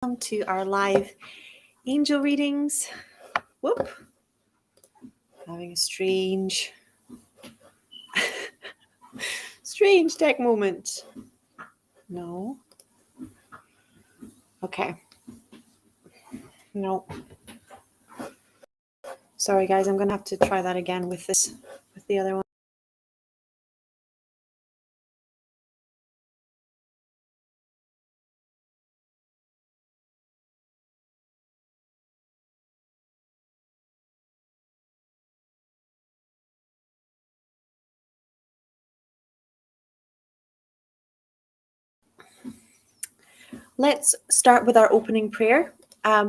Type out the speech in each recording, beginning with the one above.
Welcome to our live angel readings. Whoop. Having a strange deck moment. No. Okay. No. Sorry guys, I'm gonna have to try that again with the other one. Let's start with our opening prayer.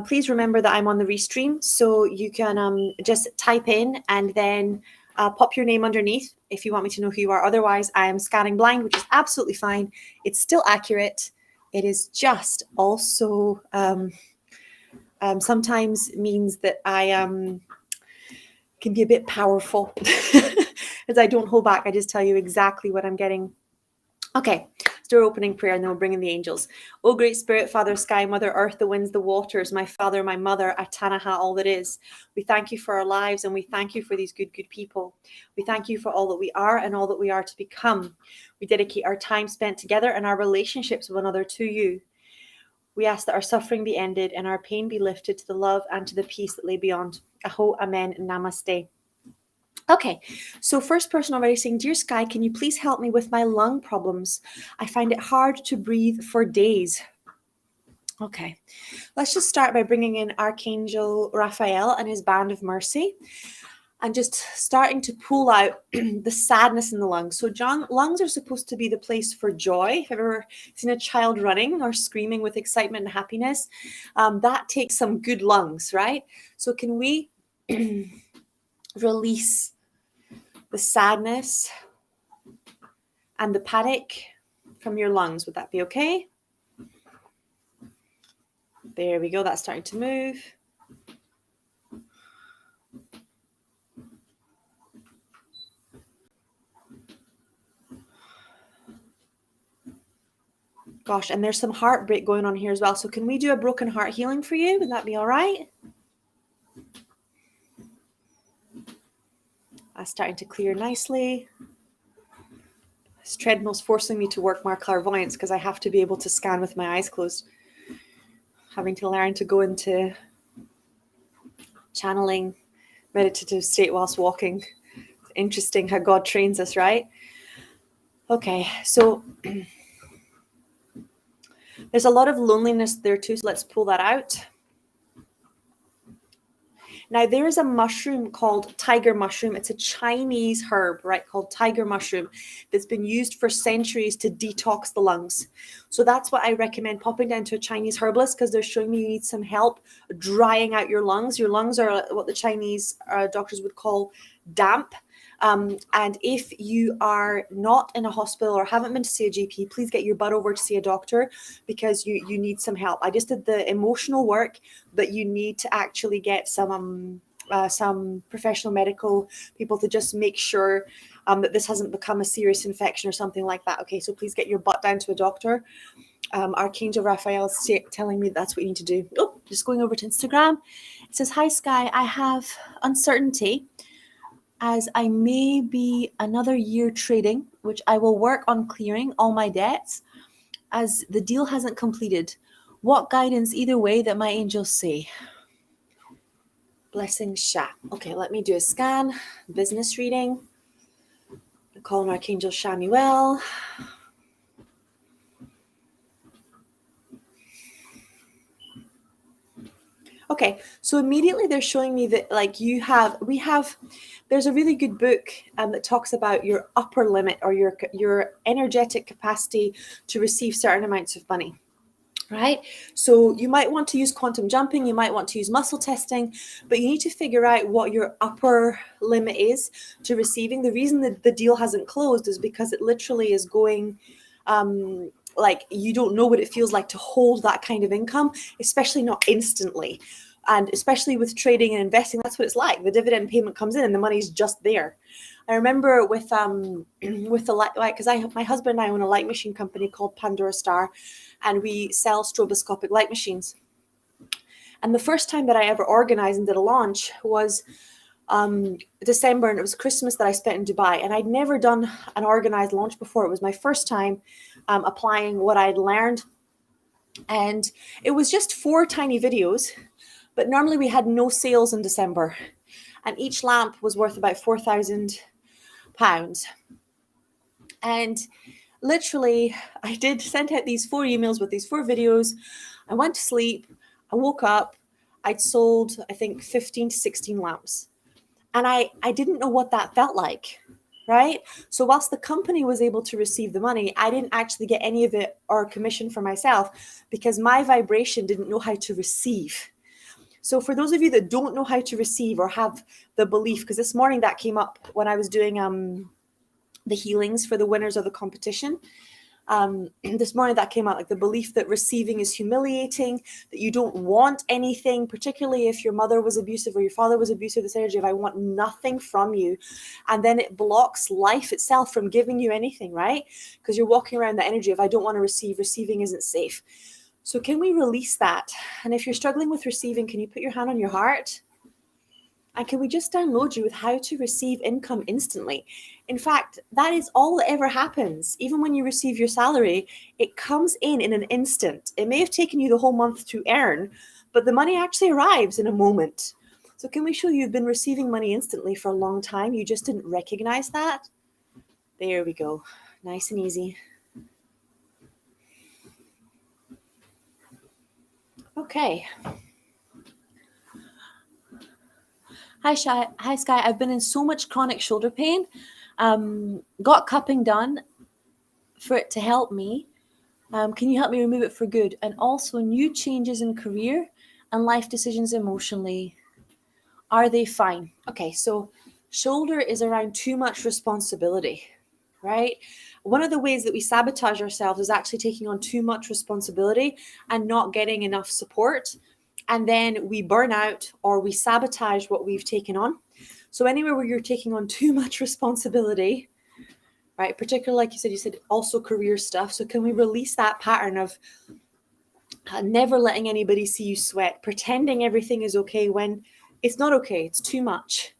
Please remember that I'm on the restream, so you can just type in and then pop your name underneath if you want me to know who you are. Otherwise, I am scanning blind, which is absolutely fine. It's still accurate. It is just also sometimes means that I can be a bit powerful as I don't hold back. I just tell you exactly what I'm getting. Okay, let's do our opening prayer and then we'll bring in the angels. Oh, great spirit, Father, sky, Mother, earth, the winds, the waters, my father, my mother, Atanaha, all that is. We thank you for our lives and we thank you for these good people. We thank you for all that we are and all that we are to become. We dedicate our time spent together and our relationships with one another to you. We ask that our suffering be ended and our pain be lifted to the love and to the peace that lay beyond. Aho, amen, namaste. Okay, so first person already saying, dear Sky, can you please help me with my lung problems? I find it hard to breathe for days. Okay, let's just start by bringing in Archangel Raphael and his band of mercy and just starting to pull out the sadness in the lungs. So lungs are supposed to be the place for joy. If you've ever seen a child running or screaming with excitement and happiness, that takes some good lungs, right? So can we release the sadness and the panic from your lungs? Would that be okay? There we go. That's starting to move. Gosh, and there's some heartbreak going on here as well. So can we do a broken heart healing for you? Would that be all right? That's starting to clear nicely. This treadmill's forcing me to work more clairvoyance because I have to be able to scan with my eyes closed. Having to learn to go into channeling, meditative state whilst walking. It's interesting how God trains us, right? Okay, so there's a lot of loneliness there too, so let's pull that out. Now, there is a mushroom called tiger mushroom. It's a Chinese herb, right, called tiger mushroom that's been used for centuries to detox the lungs. So that's what I recommend popping down to a Chinese herbalist because they're showing me you need some help drying out your lungs. Your lungs are what the Chinese doctors would call damp. And if you are not in a hospital or haven't been to see a GP, please get your butt over to see a doctor because you need some help. I just did the emotional work, but you need to actually get some professional medical people to just make sure that this hasn't become a serious infection or something like that. Okay, so please get your butt down to a doctor. Archangel Raphael is telling me that's what you need to do. Oh, just going over to Instagram. It says, hi, Sky. I have uncertainty as I may be another year trading, which I will work on clearing all my debts as the deal hasn't completed. What guidance either way that my angels say? Blessings, Sha. Okay, let me do a scan. Business reading. I call on Archangel Shamuel. Okay, so immediately they're showing me that like there's a really good book that talks about your upper limit or your energetic capacity to receive certain amounts of money. Right? So you might want to use quantum jumping, you might want to use muscle testing, but you need to figure out what your upper limit is to receiving. The reason that the deal hasn't closed is because it literally is going like you don't know what it feels like to hold that kind of income, especially not instantly. And especially with trading and investing, that's what it's like. The dividend payment comes in and the money's just there. I remember with the light, because my husband and I own a light machine company called Pandora Star, and we sell stroboscopic light machines. And the first time that I ever organized and did a launch was December, and it was Christmas that I spent in Dubai. And I'd never done an organized launch before. It was my first time applying what I'd learned. And it was just 4 tiny videos, but normally we had no sales in December. And each lamp was worth about £4,000. And literally, I sent out these 4 emails with these 4 videos. I went to sleep. I woke up. I'd sold, I think, 15 to 16 lamps. And I didn't know what that felt like, right? So whilst the company was able to receive the money, I didn't actually get any of it or commission for myself because my vibration didn't know how to receive. So for those of you that don't know how to receive or have the belief, because this morning that came up when I was doing the healings for the winners of the competition. This morning that came out, like the belief that receiving is humiliating, that you don't want anything, particularly if your mother was abusive or your father was abusive, this energy of I want nothing from you. And then it blocks life itself from giving you anything, right? Because you're walking around the energy of I don't want to receive, receiving isn't safe. So can we release that? And if you're struggling with receiving, can you put your hand on your heart? And can we just download you with how to receive income instantly? In fact, that is all that ever happens. Even when you receive your salary, it comes in an instant. It may have taken you the whole month to earn, but the money actually arrives in a moment. So can we show you've been receiving money instantly for a long time? You just didn't recognize that? There we go. Nice and easy. Okay. Hi, Sky. I've been in so much chronic shoulder pain. Got cupping done for it to help me. Can you help me remove it for good? And also new changes in career and life decisions emotionally. Are they fine? Okay, so shoulder is around too much responsibility, right? One of the ways that we sabotage ourselves is actually taking on too much responsibility and not getting enough support. And then we burn out or we sabotage what we've taken on. So anywhere where you're taking on too much responsibility, right? Particularly, like you said also career stuff. So can we release that pattern of never letting anybody see you sweat, pretending everything is okay when it's not okay, it's too much,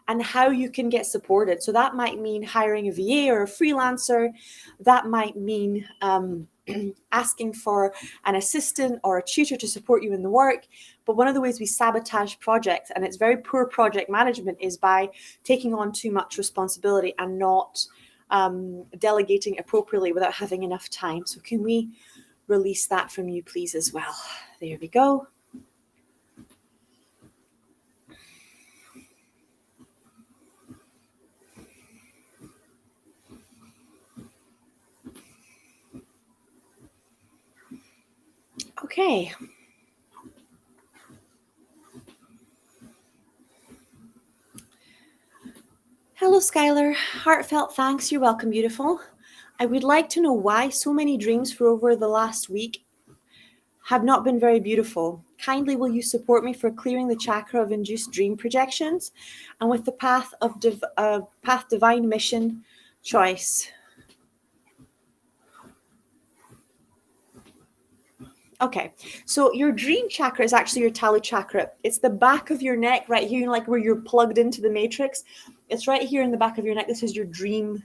and how you can get supported. So that might mean hiring a VA or a freelancer. That might mean asking for an assistant or a tutor to support you in the work. But one of the ways we sabotage projects, and it's very poor project management, is by taking on too much responsibility and not delegating appropriately without having enough time. So can we release that from you, please, as well? There we go. Okay. Hello, Skylar. Heartfelt thanks. You're welcome, beautiful. I would like to know why so many dreams for over the last week have not been very beautiful. Kindly will you support me for clearing the chakra of induced dream projections and with the path of divine mission choice. Okay, so your dream chakra is actually your Talu chakra. It's the back of your neck right here, like where you're plugged into the matrix. It's right here in the back of your neck. This is your dream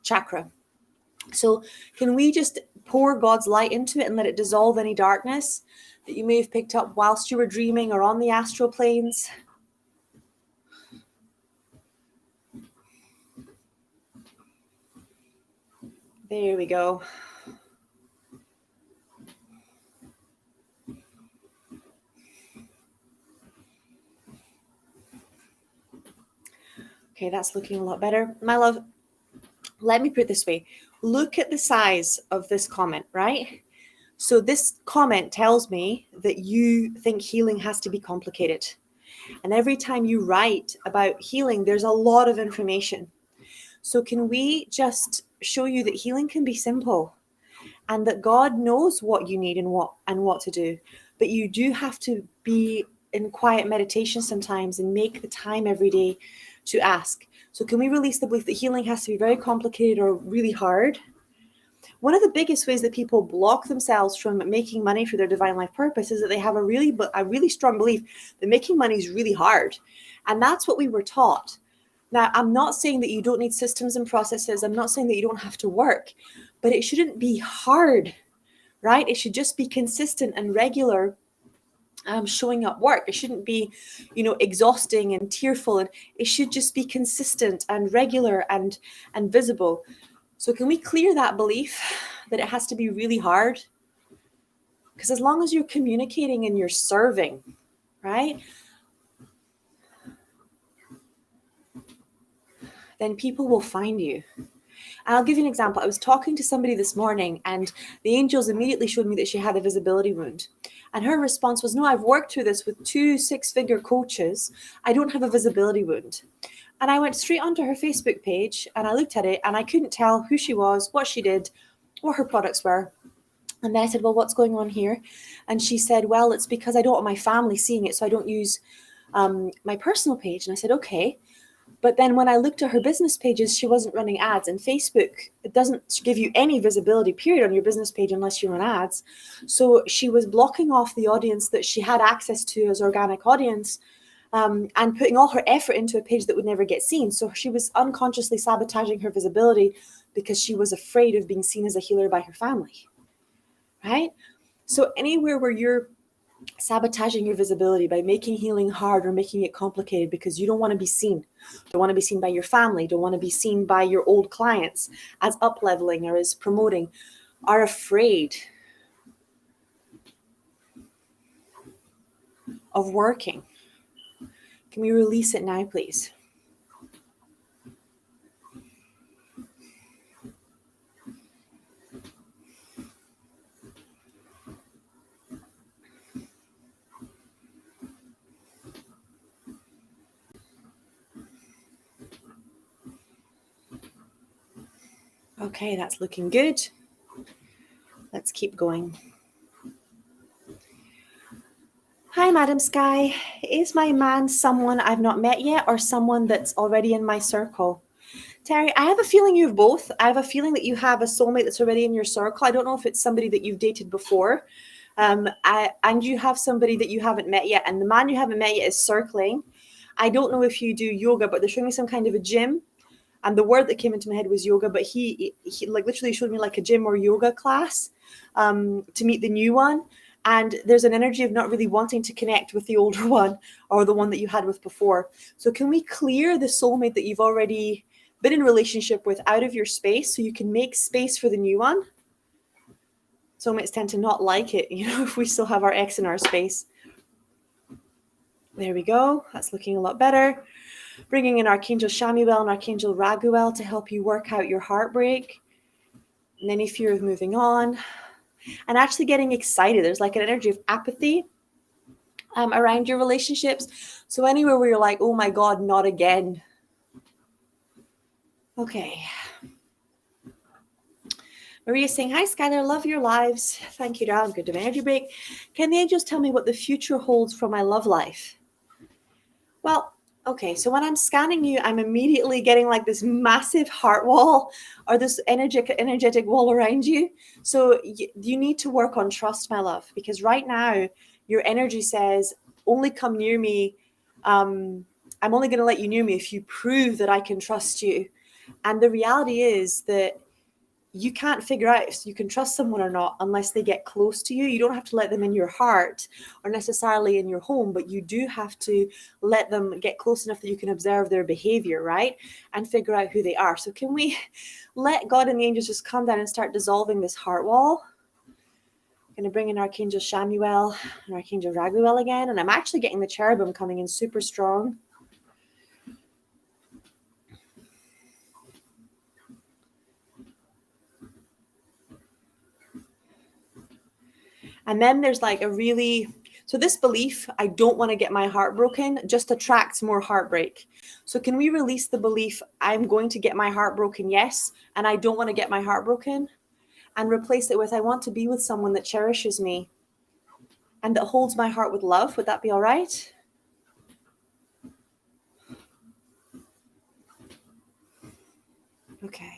chakra. So can we just pour God's light into it and let it dissolve any darkness that you may have picked up whilst you were dreaming or on the astral planes? There we go. Okay, that's looking a lot better. My love, let me put it this way. Look at the size of this comment, right? So this comment tells me that you think healing has to be complicated. And every time you write about healing, there's a lot of information. So can we just show you that healing can be simple and that God knows what you need and what to do. But you do have to be in quiet meditation sometimes and make the time every day to ask. So can we release the belief that healing has to be very complicated or really hard? one of the biggest ways that people block themselves from making money for their divine life purpose is that they have a really strong belief that making money is really hard. And that's what we were taught. Now, I'm not saying that you don't need systems and processes. I'm not saying that you don't have to work, but it shouldn't be hard, right? It should just be consistent and regular showing up work. It shouldn't be, exhausting and tearful, and it should just be consistent and regular and visible. So can we clear that belief that it has to be really hard? Because as long as you're communicating and you're serving, right, then people will find you. And I'll give you an example. I was talking to somebody this morning, and the angels immediately showed me that she had a visibility wound. And her response was, no, I've worked through this with 2 6-figure coaches. I don't have a visibility wound. And I went straight onto her Facebook page and I looked at it, and I couldn't tell who she was, what she did, what her products were. And then I said, well, what's going on here? And she said, well, it's because I don't want my family seeing it, so I don't use my personal page. And I said, okay. But then when I looked at her business pages, she wasn't running ads. And Facebook, it doesn't give you any visibility, period, on your business page unless you run ads. So she was blocking off the audience that she had access to as organic audience, and putting all her effort into a page that would never get seen. So she was unconsciously sabotaging her visibility because she was afraid of being seen as a healer by her family, right? So anywhere where you're sabotaging your visibility by making healing hard or making it complicated because you don't want to be seen, don't want to be seen by your family, don't want to be seen by your old clients as up-leveling or as promoting, are afraid of working. Can we release it now, please? Okay, that's looking good. Let's keep going. Hi, Madam Sky. Is my man someone I've not met yet or someone that's already in my circle? Terry, I have a feeling you have both. I have a feeling that you have a soulmate that's already in your circle. I don't know if it's somebody that you've dated before. And you have somebody that you haven't met yet. And the man you haven't met yet is circling. I don't know if you do yoga, but they're showing me some kind of a gym. And the word that came into my head was yoga, but he like literally showed me like a gym or yoga class to meet the new one. And there's an energy of not really wanting to connect with the older one or the one that you had with before. So can we clear the soulmate that you've already been in relationship with out of your space so you can make space for the new one? Soulmates tend to not like it, if we still have our ex in our space. There we go. That's looking a lot better. Bringing in Archangel Shamuel and Archangel Raguel to help you work out your heartbreak and any fear of moving on. And actually getting excited. There's like an energy of apathy around your relationships. So anywhere where you're like, oh my God, not again. Okay. Maria's saying, hi, Skylar, love your lives. Thank you, darling. Good energy break. Can the angels tell me what the future holds for my love life? Well, okay, so when I'm scanning you, I'm immediately getting like this massive heart wall or this energetic wall around you. So you need to work on trust, my love, because right now your energy says, only come near me. I'm only going to let you near me if you prove that I can trust you. And the reality is that you can't figure out if you can trust someone or not unless they get close to you. You don't have to let them in your heart or necessarily in your home, but you do have to let them get close enough that you can observe their behavior, right? And figure out who they are. So can we let God and the angels just come down and start dissolving this heart wall? I'm going to bring in Archangel Shamuel and Archangel Raguel again. And I'm actually getting the cherubim coming in super strong. And then there's like so this belief, I don't want to get my heart broken, just attracts more heartbreak. So can we release the belief, I'm going to get my heart broken, yes, and I don't want to get my heart broken, and replace it with, I want to be with someone that cherishes me and that holds my heart with love. Would that be all right? Okay.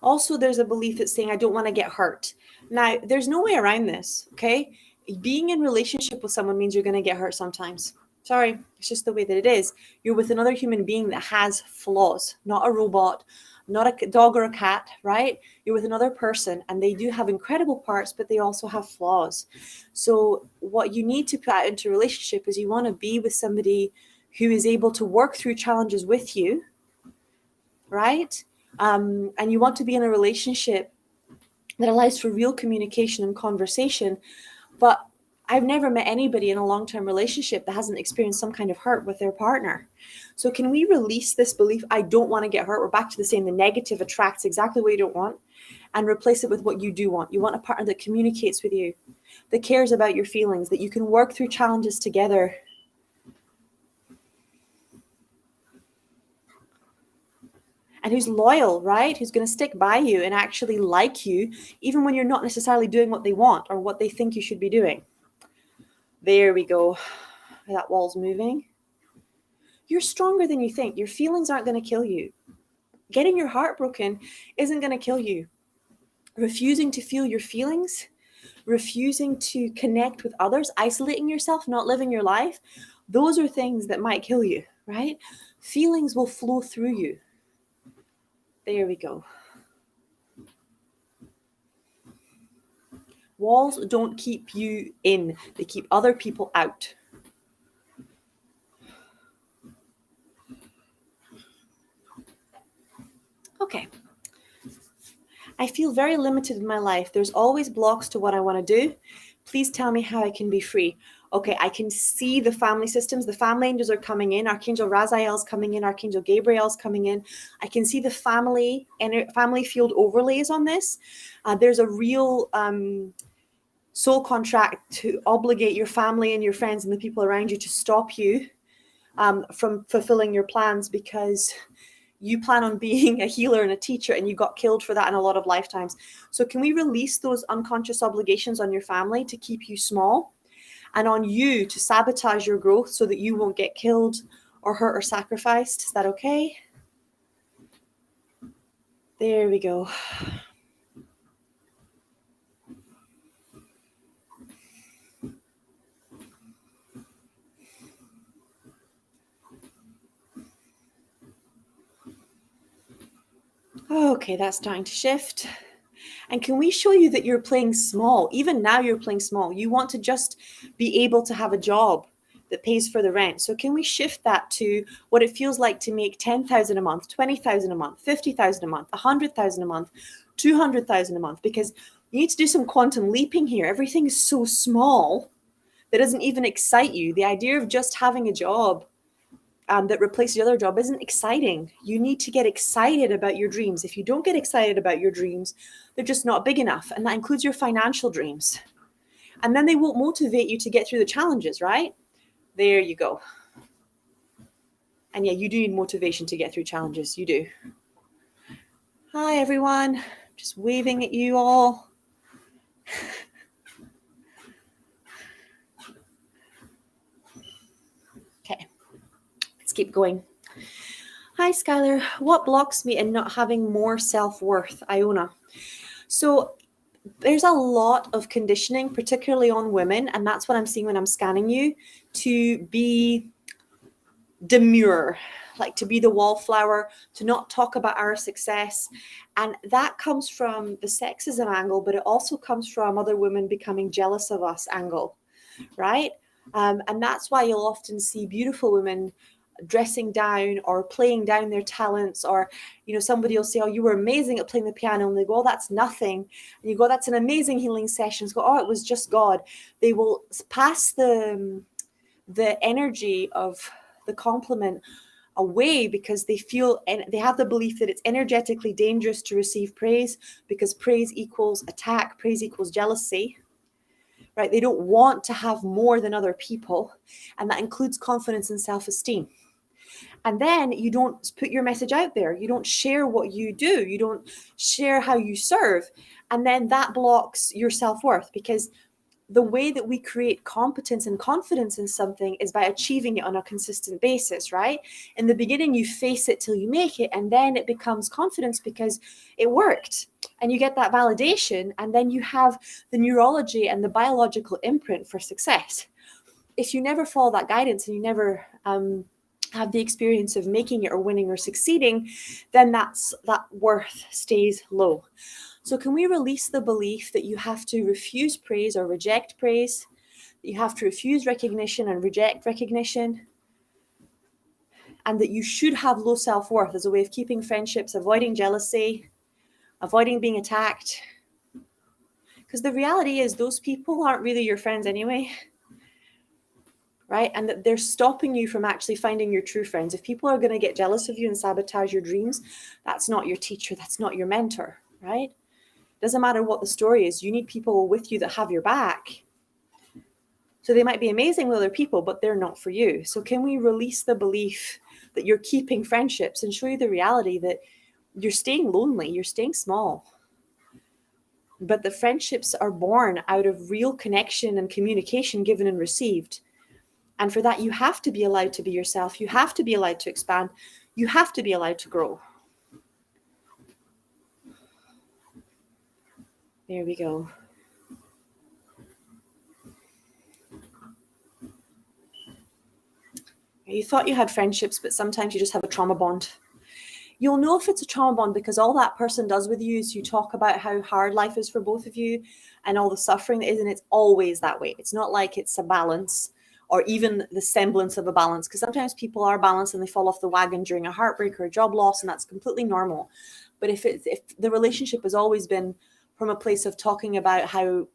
Also, there's a belief that's saying, I don't want to get hurt. Now, there's no way around this, okay? Being in relationship with someone means you're going to get hurt sometimes. Sorry, it's just the way that it is. You're with another human being that has flaws, not a robot, not a dog or a cat, right? You're with another person and they do have incredible parts, but they also have flaws. So what you need to put out into a relationship is you want to be with somebody who is able to work through challenges with you, right? And you want to be in a relationship that allows for real communication and conversation. But I've never met anybody in a long-term relationship that hasn't experienced some kind of hurt with their partner. So can we release this belief, I don't want to get hurt? We're back to the saying, the negative attracts exactly what you don't want, and replace it with what you do want. You want a partner that communicates with you, that cares about your feelings, that you can work through challenges together. And who's loyal, right? Who's going to stick by you and actually like you, even when you're not necessarily doing what they want or what they think you should be doing. There we go. That wall's moving. You're stronger than you think. Your feelings aren't going to kill you. Getting your heart broken isn't going to kill you. Refusing to feel your feelings, refusing to connect with others, isolating yourself, not living your life, those are things that might kill you, right? Feelings will flow through you. There we go. Walls don't keep you in. They keep other people out. Okay. I feel very limited in my life. There's always blocks to what I want to do. Please tell me how I can be free. Okay, I can see the family systems. The family angels are coming in. Archangel Raphael's coming in. Archangel Gabriel's coming in. I can see the family field overlays on this. There's a real soul contract to obligate your family and your friends and the people around you to stop you from fulfilling your plans, because you plan on being a healer and a teacher and you got killed for that in a lot of lifetimes. So can we release those unconscious obligations on your family to keep you small, and on you to sabotage your growth so that you won't get killed or hurt or sacrificed? Is that okay? There we go. Okay, that's starting to shift. And can we show you that you're playing small? Even now you're playing small. You want to just be able to have a job that pays for the rent. So can we shift that to what it feels like to make 10,000 a month, 20,000 a month, 50,000 a month, 100,000 a month, 200,000 a month? Because you need to do some quantum leaping here. Everything is so small that doesn't even excite you. The idea of just having a job that replaces your other job isn't exciting. You need to get excited about your dreams. If you don't get excited about your dreams, they're just not big enough. And that includes your financial dreams. And then they won't motivate you to get through the challenges, right? There you go. And yeah, you do need motivation to get through challenges. You do. Hi, everyone. Just waving at you all. Okay. Let's keep going. Hi, Skylar. What blocks me in not having more self-worth? Iona. So there's a lot of conditioning, particularly on women, and that's what I'm seeing when I'm scanning you, to be demure, like to be the wallflower, to not talk about our success. And that comes from the sexism angle, but it also comes from other women becoming jealous of us angle, right? And that's why you'll often see beautiful women dressing down or playing down their talents, or somebody will say, oh, you were amazing at playing the piano, and they go, oh, that's nothing, and you go, that's an amazing healing session. Go, oh, it was just God. They will pass the energy of the compliment away because they feel, and they have the belief that it's energetically dangerous to receive praise, because praise equals attack, praise equals jealousy, right? They don't want to have more than other people, and that includes confidence and self-esteem. And then you don't put your message out there. You don't share what you do. You don't share how you serve. And then that blocks your self-worth, because the way that we create competence and confidence in something is by achieving it on a consistent basis, right? In the beginning, you face it till you make it, and then it becomes confidence because it worked. And you get that validation, and then you have the neurology and the biological imprint for success. If you never follow that guidance and you never have the experience of making it or winning or succeeding, then that worth stays low. So can we release the belief that you have to refuse praise or reject praise, that you have to refuse recognition and reject recognition, and that you should have low self-worth as a way of keeping friendships, avoiding jealousy, avoiding being attacked? Because the reality is those people aren't really your friends anyway, right? And that they're stopping you from actually finding your true friends. If people are going to get jealous of you and sabotage your dreams, that's not your teacher, that's not your mentor, right? Doesn't matter what the story is, you need people with you that have your back. So they might be amazing with other people, but they're not for you. So can we release the belief that you're keeping friendships and show you the reality that you're staying lonely, you're staying small? But the friendships are born out of real connection and communication given and received. And for that, you have to be allowed to be yourself. You have to be allowed to expand. You have to be allowed to grow. There we go. You thought you had friendships, but sometimes you just have a trauma bond. You'll know if it's a trauma bond because all that person does with you is you talk about how hard life is for both of you and all the suffering that is, and it's always that way. It's not like it's a balance or even the semblance of a balance, because sometimes people are balanced and they fall off the wagon during a heartbreak or a job loss, and that's completely normal. But if the relationship has always been from a place of talking about how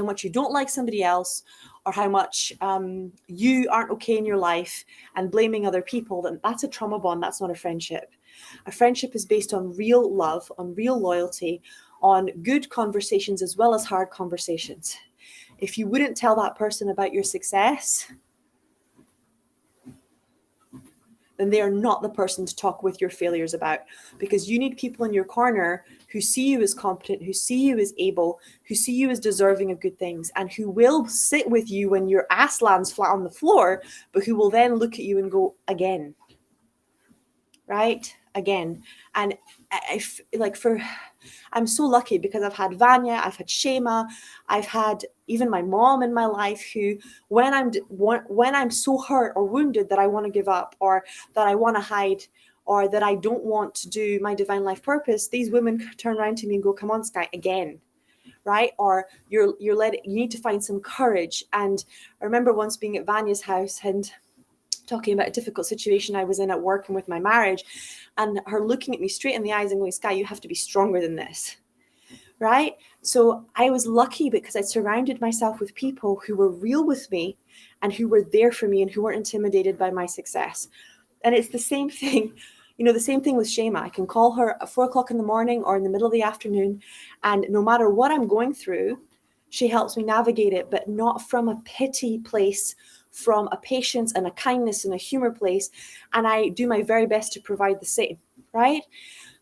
much you don't like somebody else or how much you aren't okay in your life and blaming other people, then that's a trauma bond. That's not a friendship. A friendship is based on real love, on real loyalty, on good conversations as well as hard conversations. If you wouldn't tell that person about your success, then they are not the person to talk with your failures about, because you need people in your corner who see you as competent, who see you as able, who see you as deserving of good things, and who will sit with you when your ass lands flat on the floor, but who will then look at you and go, again, right? Again. And I'm so lucky because I've had Vanya, I've had Shema, I've had even my mom in my life who, when I'm so hurt or wounded that I want to give up or that I want to hide or that I don't want to do my divine life purpose, these women turn around to me and go, come on, Sky, again. Right? Or you need to find some courage. And I remember once being at Vanya's house and talking about a difficult situation I was in at work and with my marriage, and her looking at me straight in the eyes and going, Sky, you have to be stronger than this, right? So I was lucky because I surrounded myself with people who were real with me and who were there for me and who weren't intimidated by my success. And it's the same thing, the same thing with Shema. I can call her at 4 o'clock in the morning or in the middle of the afternoon, and no matter what I'm going through, she helps me navigate it, but not from a pity place, from a patience and a kindness and a humor place. And I do my very best to provide the same, right?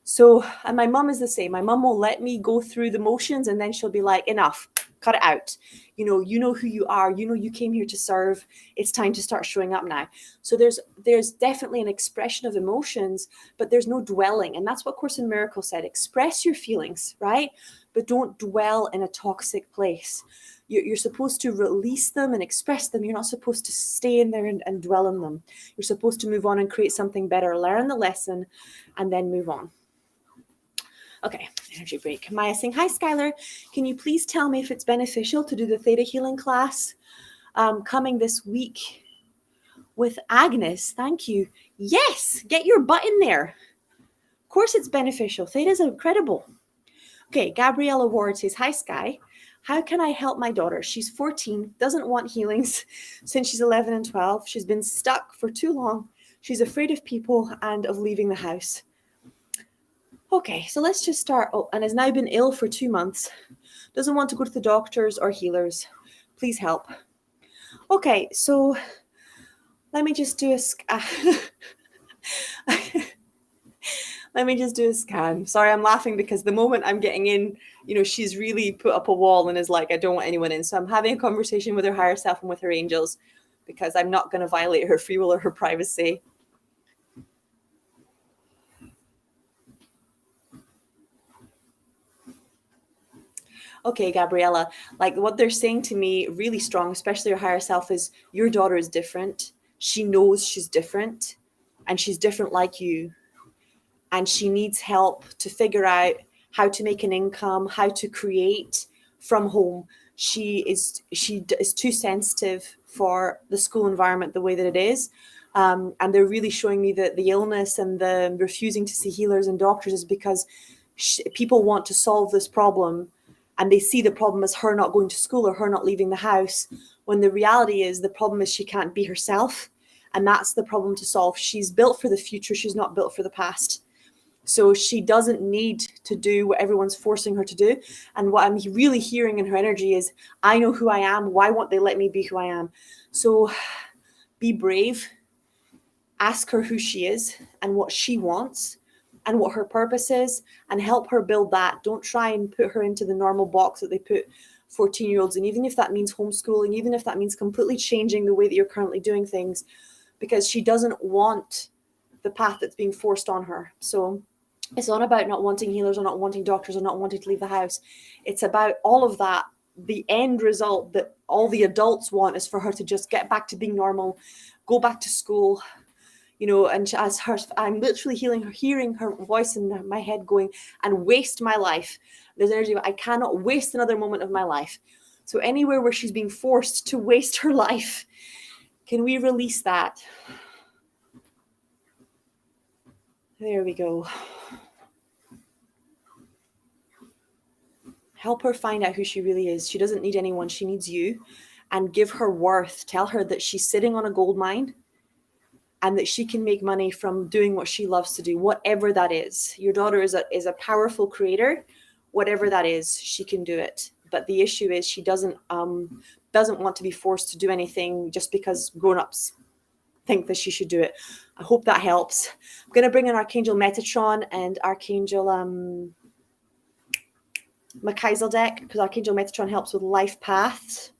So, and my mom is the same. My mom will let me go through the motions and then she'll be like, enough, cut it out. You know who you are. You came here to serve. It's time to start showing up now. So there's definitely an expression of emotions, but there's no dwelling. And that's what Course in Miracles said. Express your feelings, right? But don't dwell in a toxic place. You're supposed to release them and express them. You're not supposed to stay in there and dwell in them. You're supposed to move on and create something better, learn the lesson, and then move on. Okay, energy break. Maya saying, hi, Skylar. Can you please tell me if it's beneficial to do the Theta Healing class coming this week with Agnes? Thank you. Yes, get your butt in there. Of course it's beneficial. Theta's incredible. Okay, Gabriella Ward says, hi, Sky. How can I help my daughter? She's 14, doesn't want healings since she's 11 and 12. She's been stuck for too long. She's afraid of people and of leaving the house. Okay, so let's just start. Oh, and has now been ill for 2 months. Doesn't want to go to the doctors or healers. Please help. Okay, so let me just do Let me just do a scan. Sorry, I'm laughing because the moment I'm getting in, she's really put up a wall and is like, I don't want anyone in. So I'm having a conversation with her higher self and with her angels because I'm not going to violate her free will or her privacy. Okay, Gabriella, like what they're saying to me really strong, especially your higher self, is your daughter is different. She knows she's different and she's different like you. And she needs help to figure out how to make an income, how to create from home. She is too sensitive for the school environment the way that it is. And they're really showing me that the illness and the refusing to see healers and doctors is because people want to solve this problem and they see the problem as her not going to school or her not leaving the house, when the reality is the problem is she can't be herself. And that's the problem to solve. She's built for the future. She's not built for the past. So she doesn't need to do what everyone's forcing her to do. And what I'm really hearing in her energy is, I know who I am. Why won't they let me be who I am? So be brave. Ask her who she is and what she wants and what her purpose is, and help her build that. Don't try and put her into the normal box that they put 14-year-olds in, even if that means homeschooling, even if that means completely changing the way that you're currently doing things, because she doesn't want the path that's being forced on her. So it's not about not wanting healers or not wanting doctors or not wanting to leave the house. It's about all of that. The end result that all the adults want is for her to just get back to being normal, go back to school, and as her, I'm literally hearing her voice in my head going, and waste my life. There's energy, I cannot waste another moment of my life. So anywhere where she's being forced to waste her life, can we release that? There we go. Help her find out who she really is. She doesn't need anyone. She needs you. And give her worth. Tell her that she's sitting on a gold mine and that she can make money from doing what she loves to do, whatever that is. Your daughter is a powerful creator. Whatever that is, she can do it. But the issue is she doesn't want to be forced to do anything just because grown-ups think that she should do it. I hope that helps. I'm going to bring in Archangel Metatron and Archangel Michael deck, because Archangel Metatron helps with life paths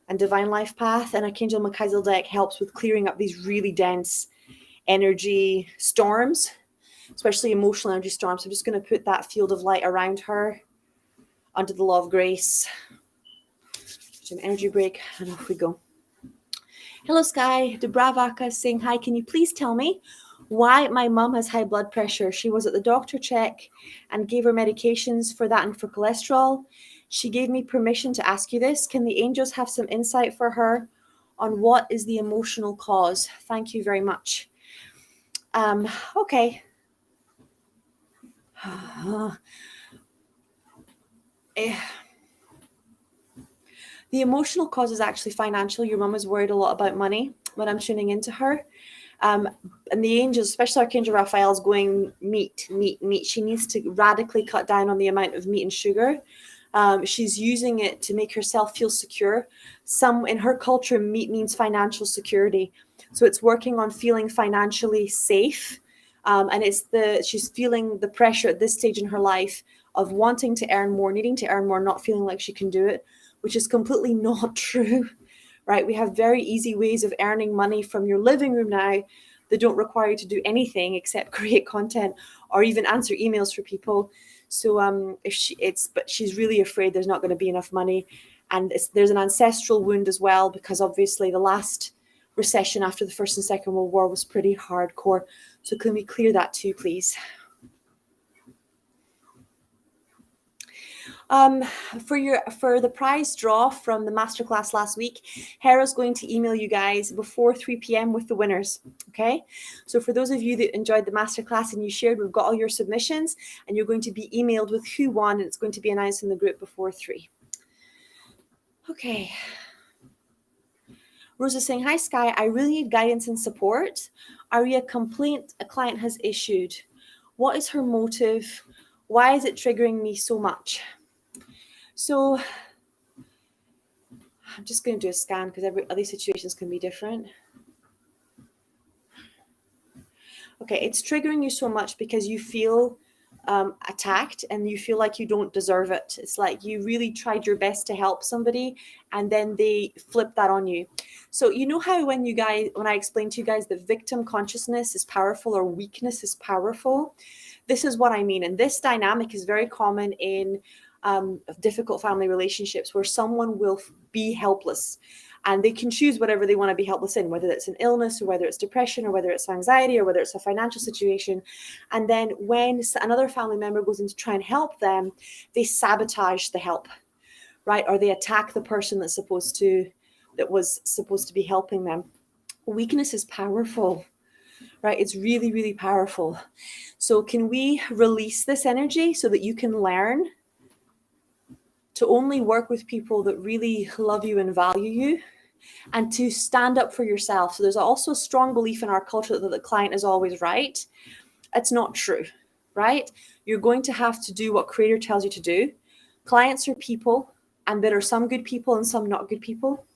and divine life path, and Archangel Michael deck helps with clearing up these really dense energy storms, especially emotional energy storms. So I'm just going to put that field of light around her under the law of grace. Some energy break, and off we go. Hello, Sky. Dubravaka saying hi. Can you please tell me why my mom has high blood pressure? She was at the doctor check and gave her medications for that and for cholesterol. She gave me permission to ask you this. Can the angels have some insight for her on what is the emotional cause? Thank you very much. Okay. The emotional cause is actually financial. Your mom is worried a lot about money when I'm tuning into her. And the angels, especially Archangel Raphael, is going meat. She needs to radically cut down on the amount of meat and sugar. She's using it to make herself feel secure. In her culture, meat means financial security. So it's working on feeling financially safe. And she's feeling the pressure at this stage in her life of wanting to earn more, needing to earn more, not feeling like she can do it, which is completely not true, right? We have very easy ways of earning money from your living room now that don't require you to do anything except create content or even answer emails for people. So but she's really afraid there's not going to be enough money. And there's an ancestral wound as well, because obviously the last recession after the First and Second World War was pretty hardcore. So can we clear that too, please? For the prize draw from the masterclass last week, Hera's going to email you guys before 3 p.m. with the winners. Okay, so for those of you that enjoyed the masterclass and you shared, we've got all your submissions, and you're going to be emailed with who won, and it's going to be announced in the group before 3. Okay. Rosa saying, hi Sky, I really need guidance and support. Aria, complaint a client has issued. What is her motive? Why is it triggering me so much? So I'm just going to do a scan because all these situations can be different. Okay, it's triggering you so much because you feel attacked and you feel like you don't deserve it. It's like you really tried your best to help somebody and then they flip that on you. So you know how when I explained to you guys that victim consciousness is powerful or weakness is powerful, this is what I mean. And this dynamic is very common in difficult family relationships where someone will be helpless and they can choose whatever they want to be helpless in, whether it's an illness or whether it's depression or whether it's anxiety or whether it's a financial situation. And then when another family member goes in to try and help them, they sabotage the help, right? Or they attack the person that was supposed to be helping them. Weakness is powerful, right? It's really, really powerful. So can we release this energy so that you can learn to only work with people that really love you and value you, and to stand up for yourself? So there's also a strong belief in our culture that the client is always right. It's not true, right? You're going to have to do what Creator tells you to do. Clients are people, and there are some good people and some not good people.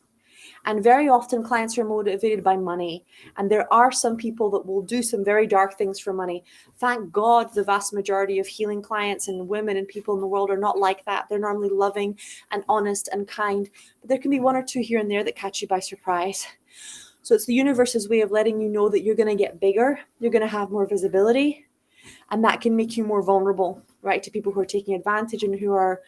And very often clients are motivated by money. And there are some people that will do some very dark things for money. Thank God the vast majority of healing clients and women and people in the world are not like that. They're normally loving and honest and kind. But there can be one or two here and there that catch you by surprise. So it's the universe's way of letting you know that you're going to get bigger. You're going to have more visibility. And that can make you more vulnerable, right, to people who are taking advantage and who are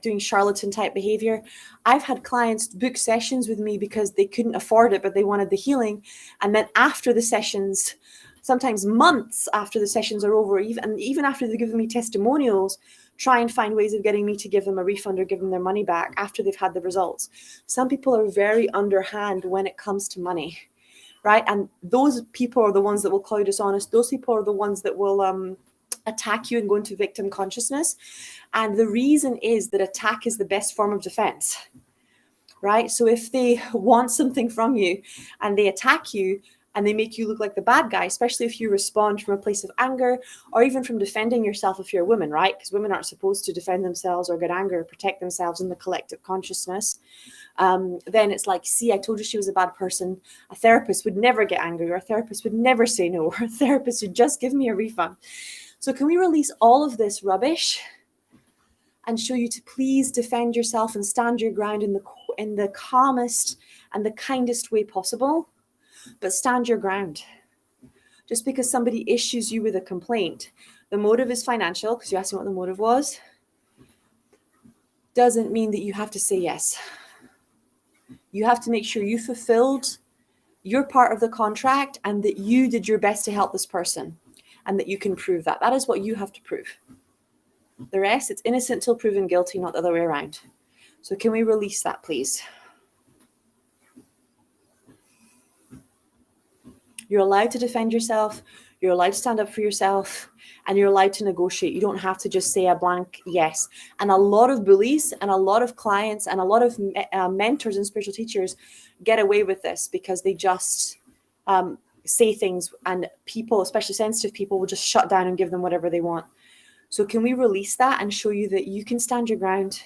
doing charlatan type behavior. I've had clients book sessions with me because they couldn't afford it, but they wanted the healing. And then after the sessions, sometimes months after the sessions are over, even after they've given me testimonials, try and find ways of getting me to give them a refund or give them their money back after they've had the results. Some people are very underhand when it comes to money, right? And those people are the ones that will call you dishonest. Those people are the ones that will attack you and go into victim consciousness. And the reason is that attack is the best form of defense, right? So if they want something from you and they attack you and they make you look like the bad guy, especially if you respond from a place of anger or even from defending yourself if you're a woman, right? Because women aren't supposed to defend themselves or get angry or protect themselves in the collective consciousness. Then it's like, see, I told you she was a bad person. A therapist would never get angry, or a therapist would never say no, or a therapist would just give me a refund. So can we release all of this rubbish and show you to please defend yourself and stand your ground in the calmest and the kindest way possible, but stand your ground. Just because somebody issues you with a complaint, the motive is financial, because you asked me what the motive was, doesn't mean that you have to say yes. You have to make sure you fulfilled your part of the contract and that you did your best to help this person and that you can prove that. That is what you have to prove. The rest, it's innocent till proven guilty, not the other way around. So can we release that, please? You're allowed to defend yourself. You're allowed to stand up for yourself, and you're allowed to negotiate. You don't have to just say a blank yes. And a lot of bullies and a lot of clients and a lot of mentors and spiritual teachers get away with this because they just say things, and people, especially sensitive people, will just shut down and give them whatever they want. So can we release that and show you that you can stand your ground?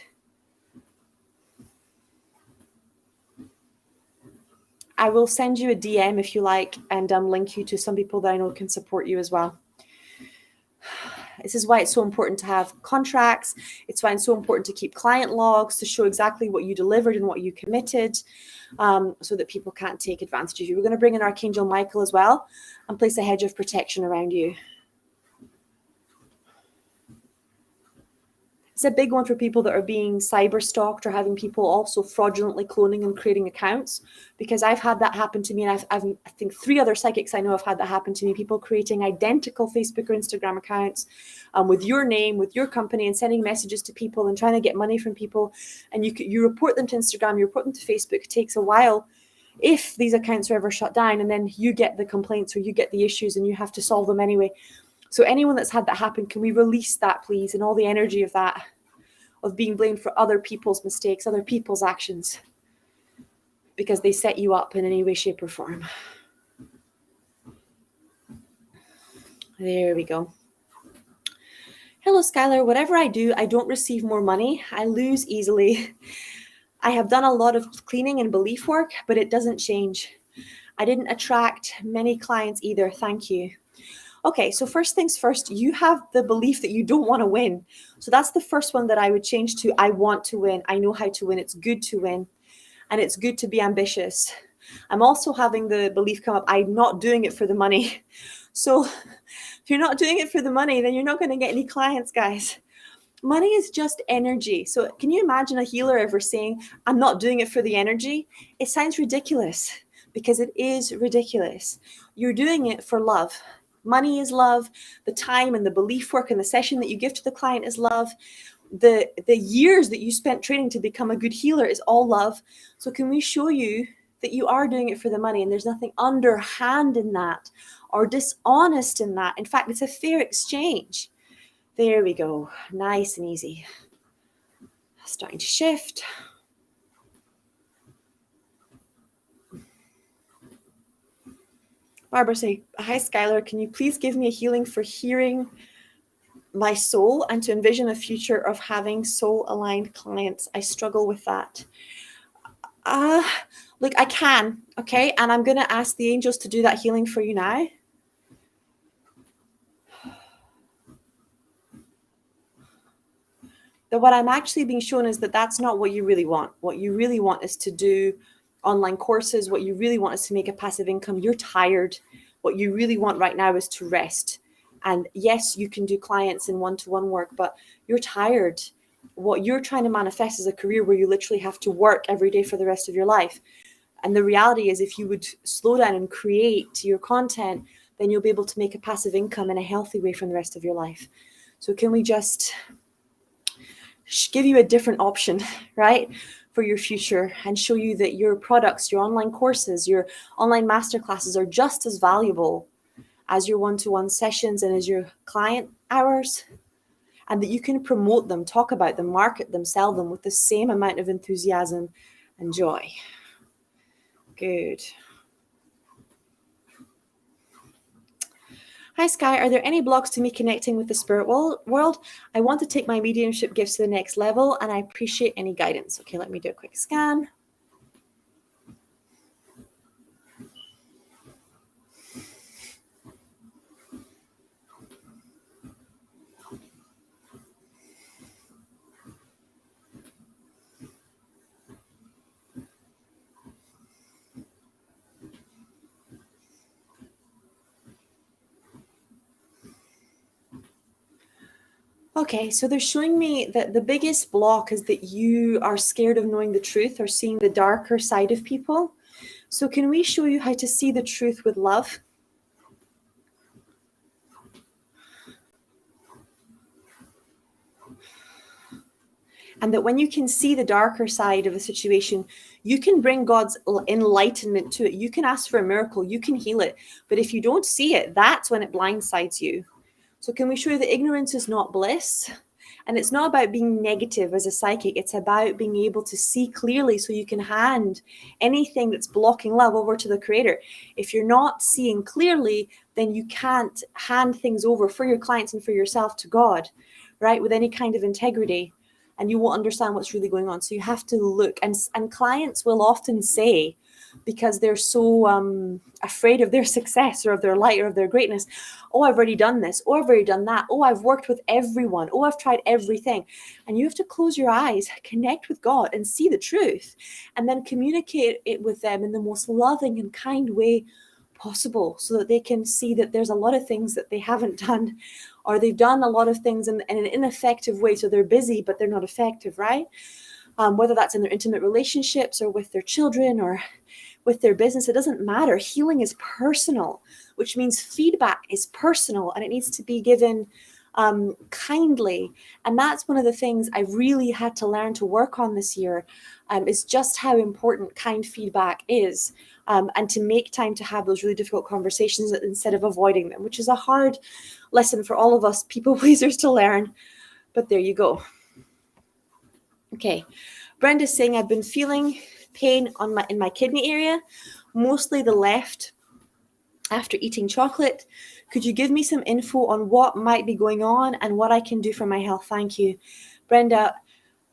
I will send you a DM if you like, and link you to some people that I know can support you as well. This is why it's so important to have contracts. It's why it's so important to keep client logs to show exactly what you delivered and what you committed, so that people can't take advantage of you. We're going to bring in Archangel Michael as well and place a hedge of protection around you. It's a big one for people that are being cyber stalked or having people also fraudulently cloning and creating accounts, because I've had that happen to me, and I think 3 other psychics I know have had that happen to me. People creating identical Facebook or Instagram accounts with your name, with your company, and sending messages to people and trying to get money from people. And you report them to Instagram, you report them to Facebook. It takes a while if these accounts are ever shut down, and then you get the complaints or you get the issues and you have to solve them anyway. So anyone that's had that happen, can we release that, please, and all the energy of that, of being blamed for other people's mistakes, other people's actions, because they set you up in any way, shape, or form. There we go. Hello, Skylar. Whatever I do, I don't receive more money. I lose easily. I have done a lot of cleaning and belief work, but it doesn't change. I didn't attract many clients either. Thank you. Okay, so first things first, you have the belief that you don't want to win. So that's the first one that I would change to I want to win. I know how to win. It's good to win. And it's good to be ambitious. I'm also having the belief come up, I'm not doing it for the money. So if you're not doing it for the money, then you're not going to get any clients, guys. Money is just energy. So can you imagine a healer ever saying, I'm not doing it for the energy? It sounds ridiculous because it is ridiculous. You're doing it for love. Money is love. The time and the belief work and the session that you give to the client is love. The years that you spent training to become a good healer is all love. So can we show you that you are doing it for the money and there's nothing underhand in that or dishonest in that? In fact, it's a fair exchange. There we go. Nice and easy. Starting to shift. Barbara say, hi Skylar, can you please give me a healing for hearing my soul and to envision a future of having soul aligned clients? I struggle with that. Look, I can, okay? And I'm going to ask the angels to do that healing for you now. That what I'm actually being shown is that that's not what you really want. What you really want is to do online courses. What you really want is to make a passive income. You're tired. What you really want right now is to rest. And yes, you can do clients in one-to-one work, but you're tired. What you're trying to manifest is a career where you literally have to work every day for the rest of your life. And the reality is if you would slow down and create your content, then you'll be able to make a passive income in a healthy way from the rest of your life. So can we just give you a different option, right, for your future and show you that your products, your online courses, your online masterclasses are just as valuable as your one-to-one sessions and as your client hours, and that you can promote them, talk about them, market them, sell them with the same amount of enthusiasm and joy. Good. Hi, Sky. Are there any blocks to me connecting with the spirit world? I want to take my mediumship gifts to the next level, and I appreciate any guidance. Okay, let me do a quick scan. Okay, so they're showing me that the biggest block is that you are scared of knowing the truth or seeing the darker side of people. So can we show you how to see the truth with love? And that when you can see the darker side of a situation, you can bring God's enlightenment to it. You can ask for a miracle, you can heal it. But if you don't see it, that's when it blindsides you. So can we show you that ignorance is not bliss? And it's not about being negative as a psychic. It's about being able to see clearly so you can hand anything that's blocking love over to the creator. If you're not seeing clearly, then you can't hand things over for your clients and for yourself to God, right? With any kind of integrity. And you won't understand what's really going on. So you have to look. And clients will often say, because they're so afraid of their success or of their light or of their greatness, oh, I've already done this. Oh, I've already done that. Oh, I've worked with everyone. Oh, I've tried everything. And you have to close your eyes, connect with God and see the truth, and then communicate it with them in the most loving and kind way possible so that they can see that there's a lot of things that they haven't done, or they've done a lot of things in an ineffective way. So they're busy, but they're not effective, right? Whether that's in their intimate relationships or with their children or with their business, it doesn't matter. Healing is personal, which means feedback is personal and it needs to be given kindly. And that's one of the things I really had to learn to work on this year, is just how important kind feedback is, and to make time to have those really difficult conversations instead of avoiding them, which is a hard lesson for all of us people pleasers to learn. But there you go. Okay, Brenda's saying, I've been feeling pain in my kidney area, mostly the left, after eating chocolate. Could you give me some info on what might be going on and what I can do for my health? Thank you. Brenda,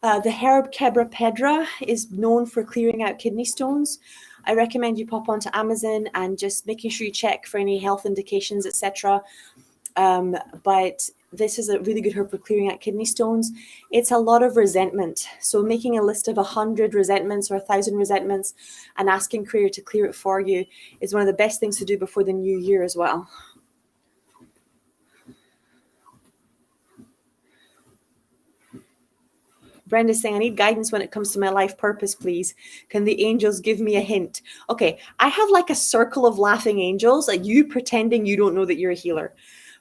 the herb Quebra Pedra is known for clearing out kidney stones. I recommend you pop onto Amazon and just making sure you check for any health indications, etc. But this is a really good herb for clearing out kidney stones. It's a lot of resentment. So making a list of 100 resentments or 1,000 resentments and asking Creator to clear it for you is one of the best things to do before the new year as well. Brenda's saying, I need guidance when it comes to my life purpose, please. Can the angels give me a hint? Okay, I have like a circle of laughing angels, like you pretending you don't know that you're a healer.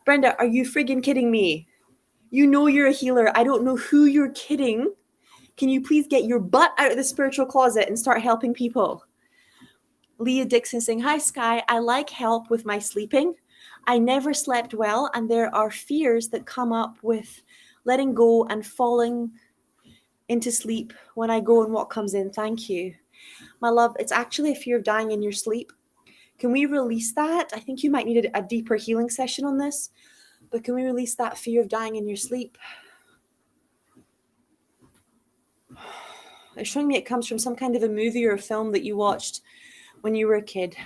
Brenda, are you friggin' kidding me? You know you're a healer. I don't know who you're kidding. Can you please get your butt out of the spiritual closet and start helping people? Leah Dixon saying, hi, Sky. I like help with my sleeping. I never slept well, and there are fears that come up with letting go and falling into sleep when I go and what comes in. Thank you. My love, it's actually a fear of dying in your sleep. Can we release that? I think you might need a deeper healing session on this, but can we release that fear of dying in your sleep? They're showing me it comes from some kind of a movie or a film that you watched when you were a kid.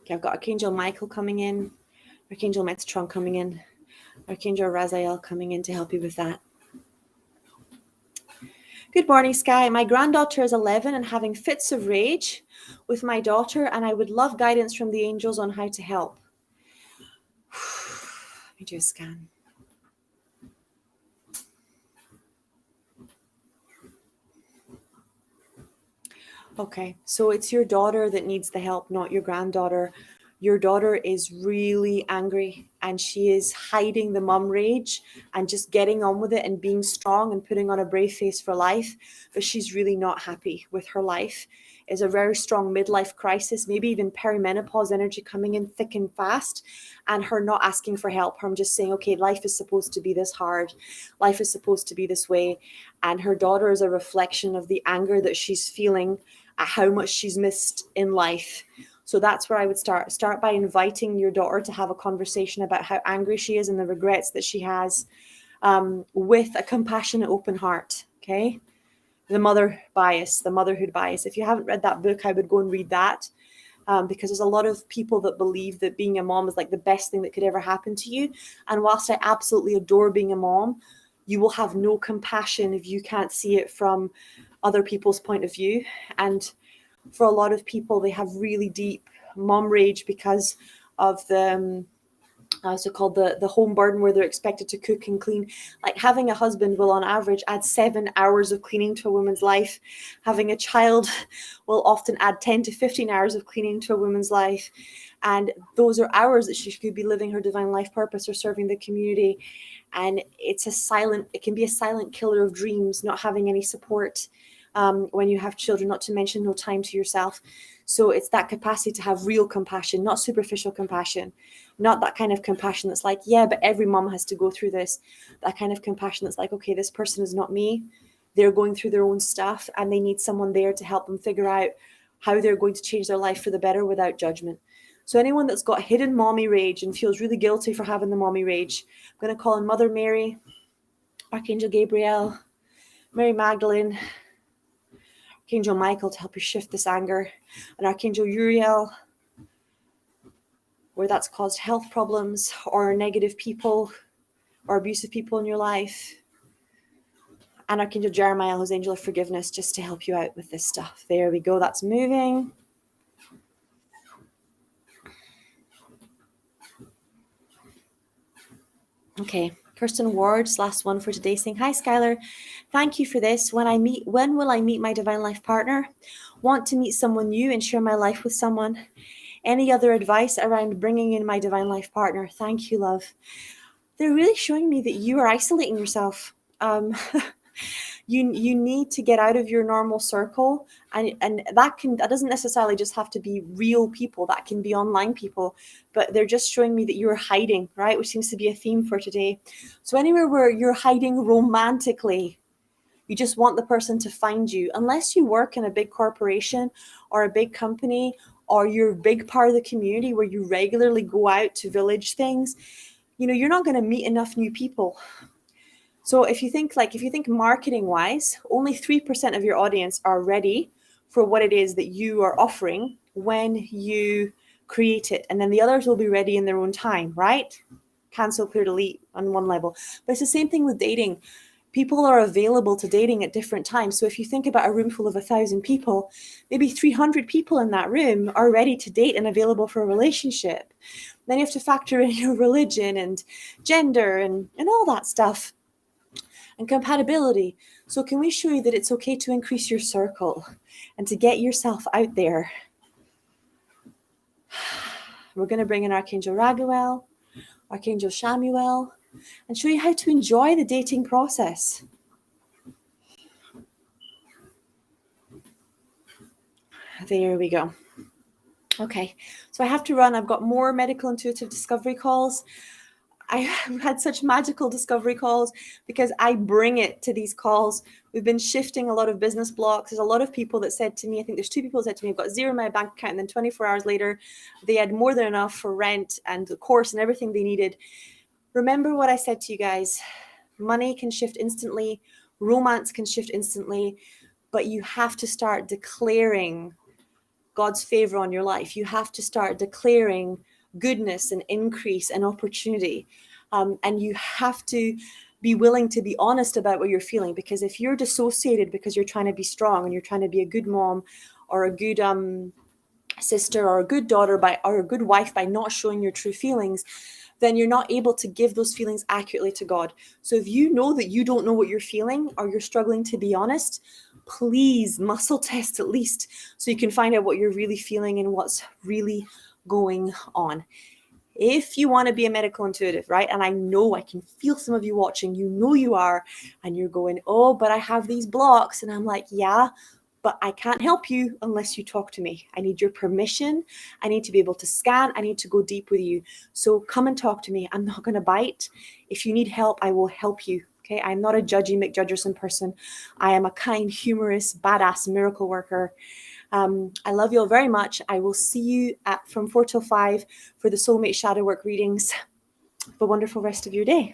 Okay, I've got Archangel Michael coming in, Archangel Metatron coming in, Archangel Raphael coming in to help you with that. Good morning, Sky. My granddaughter is 11 and having fits of rage with my daughter, and I would love guidance from the angels on how to help. Let me do a scan. Okay, so it's your daughter that needs the help, not your granddaughter. Your daughter is really angry and she is hiding the mum rage and just getting on with it and being strong and putting on a brave face for life. But she's really not happy with her life. It's a very strong midlife crisis, maybe even perimenopause energy coming in thick and fast, and her not asking for help. Her just saying, okay, life is supposed to be this hard. Life is supposed to be this way. And her daughter is a reflection of the anger that she's feeling at how much she's missed in life. So that's where I would start. Start by inviting your daughter to have a conversation about how angry she is and the regrets that she has, with a compassionate, open heart. Okay. The mother bias, the motherhood bias. If you haven't read that book, I would go and read that, because there's a lot of people that believe that being a mom is like the best thing that could ever happen to you. And whilst I absolutely adore being a mom, you will have no compassion if you can't see it from other people's point of view. And for a lot of people, they have really deep mom rage because of the so-called the home burden, where they're expected to cook and clean. Like having a husband will on average add 7 hours of cleaning to a woman's life. Having a child will often add 10 to 15 hours of cleaning to a woman's life. And those are hours that she could be living her divine life purpose or serving the community. And it can be a silent killer of dreams, not having any support when you have children, not to mention no time to yourself. So it's that capacity to have real compassion, not superficial compassion, not that kind of compassion that's like, yeah, but every mom has to go through this. That kind of compassion that's like, okay, this person is not me. They're going through their own stuff and they need someone there to help them figure out how they're going to change their life for the better without judgment. So anyone that's got hidden mommy rage and feels really guilty for having the mommy rage, I'm going to call on Mother Mary, Archangel Gabriel, Mary Magdalene, Archangel Michael to help you shift this anger, and Archangel Uriel, where that's caused health problems or negative people or abusive people in your life, and Archangel Jeremiah, who's angel of forgiveness, just to help you out with this stuff. There we go. That's moving. Okay. Kirsten Ward's last one for today, saying, hi, Skylar. Thank you for this. When will I meet my divine life partner? Want to meet someone new and share my life with someone. Any other advice around bringing in my divine life partner? Thank you, love. They're really showing me that you are isolating yourself. You need to get out of your normal circle, and that doesn't necessarily just have to be real people. That can be online people, but they're just showing me that you're hiding, right? Which seems to be a theme for today. So anywhere where you're hiding romantically, you just want the person to find you. Unless you work in a big corporation or a big company, or you're a big part of the community where you regularly go out to village things, you're not going to meet enough new people. So if you think marketing wise, only 3% of your audience are ready for what it is that you are offering when you create it. And then the others will be ready in their own time, right? Cancel, clear, delete on one level. But it's the same thing with dating. People are available to dating at different times. So if you think about a room full of 1,000 people, maybe 300 people in that room are ready to date and available for a relationship. Then you have to factor in your religion and gender and all that stuff and compatibility. So can we show you that it's okay to increase your circle and to get yourself out there? We're going to bring in Archangel Raphael, Archangel Shamuel, and show you how to enjoy the dating process. There we go. Okay, so I have to run. I've got more medical intuitive discovery calls. I had such magical discovery calls because I bring it to these calls. We've been shifting a lot of business blocks. There's a lot of people that said to me, I think there's 2 people that said to me, I've got 0 in my bank account. And then 24 hours later, they had more than enough for rent and the course and everything they needed. Remember what I said to you guys. Money can shift instantly. Romance can shift instantly. But you have to start declaring God's favor on your life. You have to start declaring goodness and increase and opportunity. And you have to be willing to be honest about what you're feeling, because if you're dissociated because you're trying to be strong and you're trying to be a good mom or a good sister or a good daughter or a good wife by not showing your true feelings, then you're not able to give those feelings accurately to God. So if you know that you don't know what you're feeling or you're struggling to be honest, please muscle test at least so you can find out what you're really feeling and what's really going on. If you want to be a medical intuitive, right? And I know I can feel some of you watching, you know you are, and you're going, oh, but I have these blocks. And I'm like, yeah, but I can't help you unless you talk to me. I need your permission. I need to be able to scan. I need to go deep with you. So come and talk to me. I'm not going to bite. If you need help, I will help you. Okay, I'm not a judgy McJudgerson person. I am a kind, humorous, badass miracle worker. I love you all very much. I will see you from 4 till 5 for the Soulmate Shadow Work readings. Have a wonderful rest of your day.